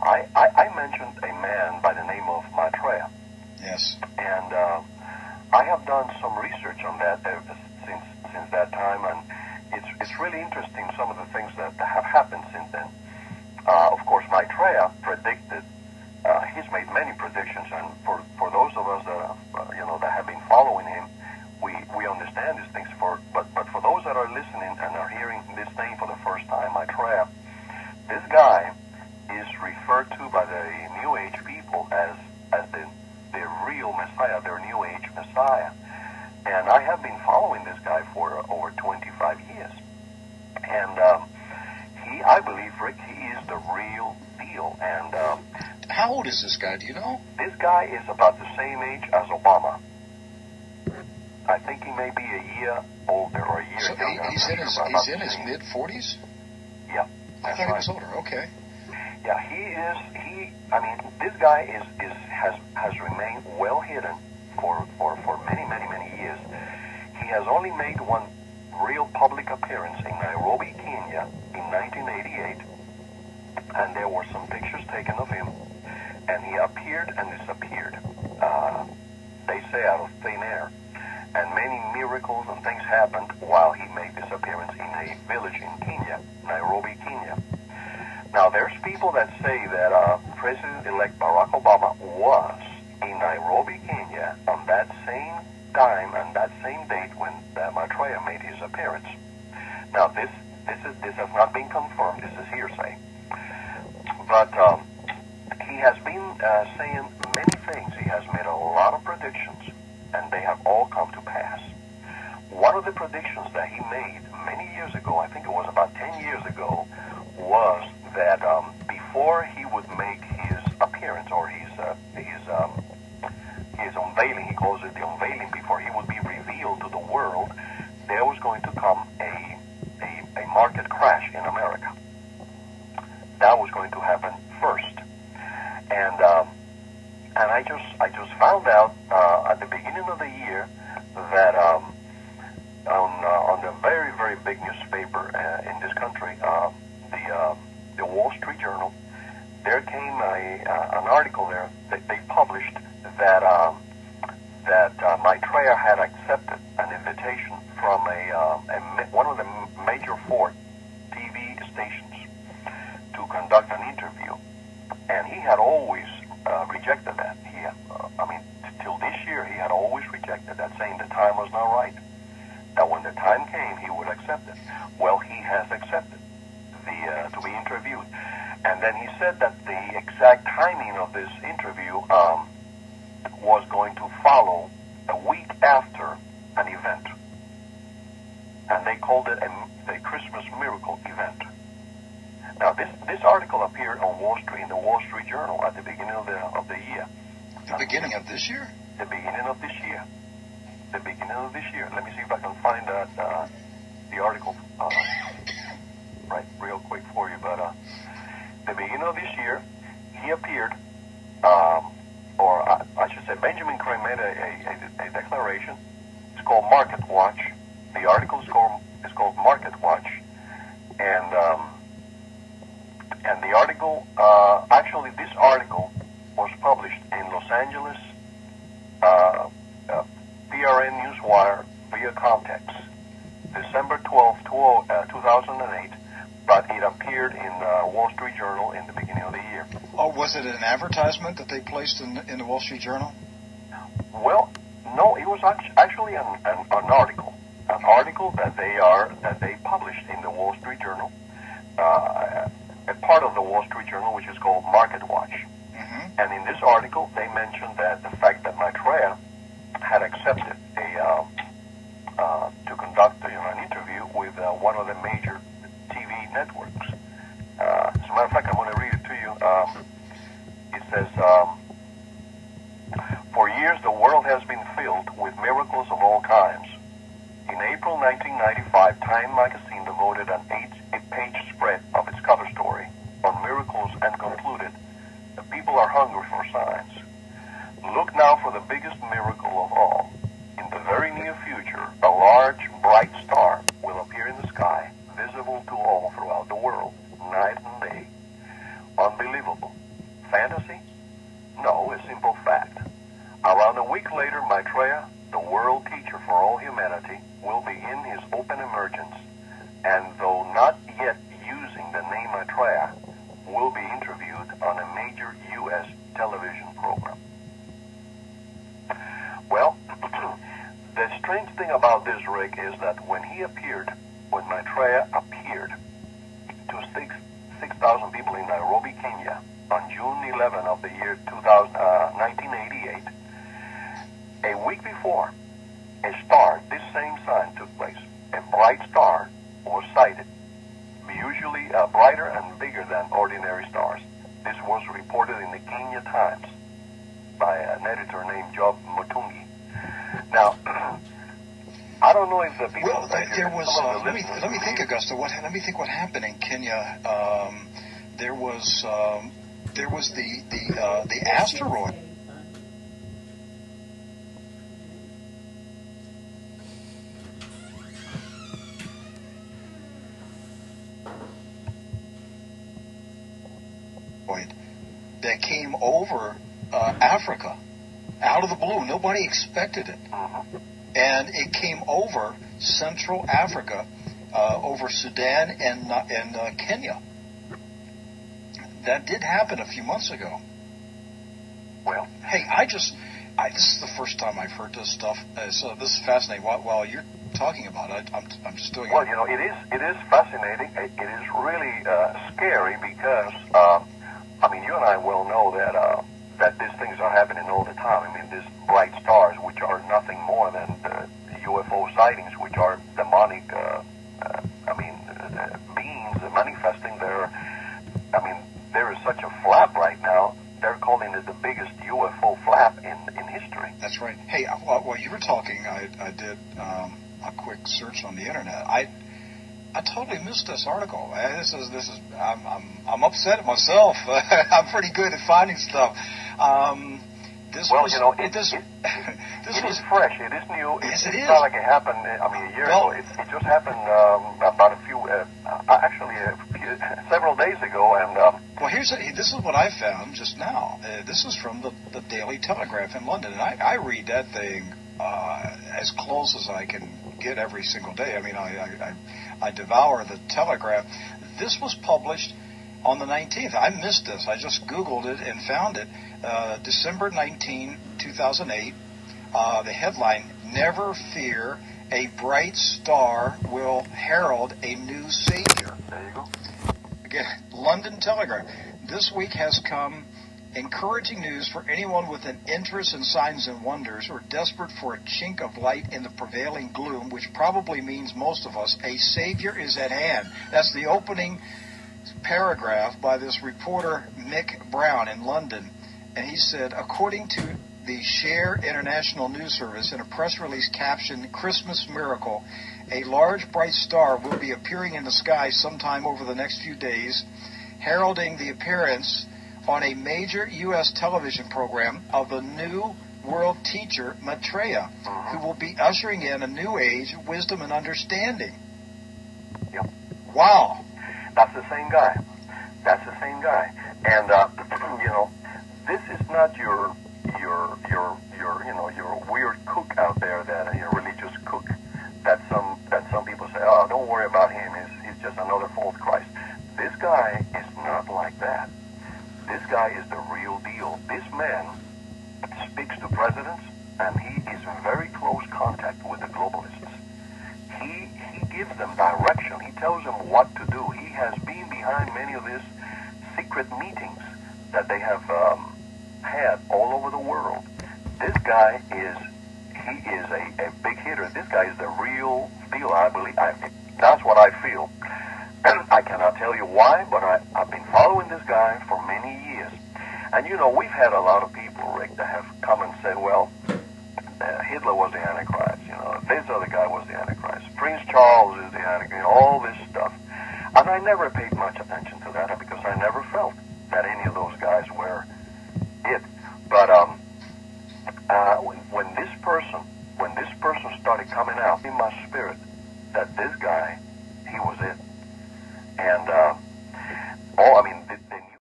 I mentioned a man by the name of Maitreya. Yes. And I have done some research on that since that time, and it's really interesting some of the things that have happened since then. Of course, Maitreya predicted. He's made many predictions, and for those of us that that have been following him, we understand these things. But for those that are listening and are hearing this name for the first time, Maitreya, this guy is referred to by the New Age people as the real Messiah, their New Age Messiah. And I have been following this guy for over 25 years. And I believe, Rick, he is the real deal. And how old is this guy? Do you know? This guy is about the same age as Obama. I think he may be a year older or a year younger. He's in his mid-40s? Yeah. I thought he was older. Okay. Yeah, he is. This guy has remained well hidden for many years. He has only made one real public appearance in Nairobi, Kenya, in 1988, and there were some pictures taken of him, and he appeared and disappeared. They say out of thin air, and many miracles and things happened while he made this appearance in a village in Kenya, Nairobi, Kenya. Now, there's people that say that President-elect Barack Obama was in Nairobi, Kenya, on that same time and that same date when Maitreya made his appearance. Now, this has not been confirmed. This is hearsay. But he has been saying many things. He has made a lot of predictions, and they have all come to pass. One of the predictions that he made many years ago, I think it was about 10 years ago, was that before he would make his appearance or his unveiling, he calls it the unveiling, before he would be revealed to the world, there was going to come a market crash in America. That was going to happen first, and I just found out at the beginning of the year that on the very, very big newspaper in this country, the Wall Street Journal, there came an article there that they published that Maitreya had accepted an invitation from one of the major 4 TV stations to conduct an interview, and he had always rejected that. Till this year, he had always rejected that, saying the time was not right. That when the time came, he would accept it. Well, he has accepted to be interviewed. And then he said that the exact timing of this interview was going to follow a week after an event. And they called it a Christmas miracle event. Now, this article appeared on Wall Street, in the Wall Street Journal, at the beginning of the year. The beginning of this year? The beginning of this year. The beginning of this year. Let me see if I can find the article right real quick for you. But the beginning of this year, he appeared, or I should say, Benjamin Crane made a declaration. It's called Market Watch. The article is called Market Watch, and the article, actually, this article was published in Los Angeles, PRN Newswire via Context, December 12, 2008, but it appeared in Wall Street Journal in the beginning of the year. Oh, was it an advertisement that they placed in the Wall Street Journal? Well, no, it was actually an article that they published in the Wall Street Journal, a part of the Wall Street Journal, which is called Market Watch. Mm-hmm. And in this article, they mentioned that the fact that Maitreya had accepted to conduct an interview with one of the major TV networks. As a matter of fact, I'm going to read it to you. It says, for years, the world has been filled with miracles of all kinds. In April 1995, Time magazine devoted an 8-page spread of its cover story on miracles and concluded that people are hungry for signs. Look now for the biggest miracle of all. In the very near future, a large, bright star will appear in the sky, visible to all throughout the world, night and day. Unbelievable, fantasy? No, a simple fact. Around a week later, Maitreya, the world teacher for all humanity, will begin his open emergence, and though not yet using the name Maitreya, will be interviewed on a major U.S. television program. Well, the strange thing about this, Rick, is that when Maitreya appeared to 6,000 people in Nairobi, Kenya, on June 11 of the year 1988, a week before, a star, this same sign took place. A bright star was sighted, usually brighter and bigger than ordinary stars. This was reported in the Kenya Times by an editor named Job Mutungi. Now, I don't know if the people... Well, there was... let me think, Augusto. Let me think what happened in Kenya. There was the asteroid. That came over Africa out of the blue. Nobody expected it. And it came over Central Africa, over Sudan and Kenya. That did happen a few months ago. Well, hey, this is the first time I've heard this stuff. So this is fascinating. While you're talking about it, I'm just doing it. Well, it is fascinating. It is really scary because, you and I well know that these things are happening all the time. These bright stars, which are nothing more than UFO sightings, which are demonic, beings manifesting their. There is such a flap right now. They're calling it the biggest UFO flap in history. That's right. Hey, while you were talking, I did a quick search on the internet. I totally missed this article. This is. I'm upset at myself. I'm pretty good at finding stuff. It is fresh. It is new. Yes, it is. It's not like it happened. A year ago. It just happened about several days ago. And well, this is what I found just now. This is from the Daily Telegraph in London, and I read that thing as close as I can get every single day. I devour the Telegraph. This was published on the 19th. I missed this. I just Googled it and found it. December 19, 2008. The headline, "Never Fear, a bright star will herald a new savior." There you go. Again, London Telegraph. This week has come encouraging news for anyone with an interest in signs and wonders or desperate for a chink of light in the prevailing gloom, which probably means most of us. A savior is at hand. That's the opening paragraph by this reporter Mick Brown in London. And he said, according to the Share International News Service in a press release captioned "Christmas Miracle," a large bright star will be appearing in the sky sometime over the next few days, heralding the appearance on a major U.S. television program of the new world teacher, Maitreya, who will be ushering in a new age of wisdom and understanding. Yep. Wow. That's the same guy. And, this is not your weird cook out there, that your religious cook that some people say, oh, don't worry about him. He's just another false Christ. This guy is not like that. This guy is the real deal. This man speaks to presidents, and he is in very close contact with the globalists. He gives them direction. He tells them what to do. He has been behind many of these secret meetings that they have had all over the world. This guy is a big hitter. This guy is the real deal, I believe. That's what I feel. I cannot tell you why, but I've been following this guy for many years. And, we've had a lot of people, Rick, that have come and said, well, Hitler was the Antichrist. This other guy was the Antichrist. Prince Charles is the Antichrist. All this stuff. And I never paid much attention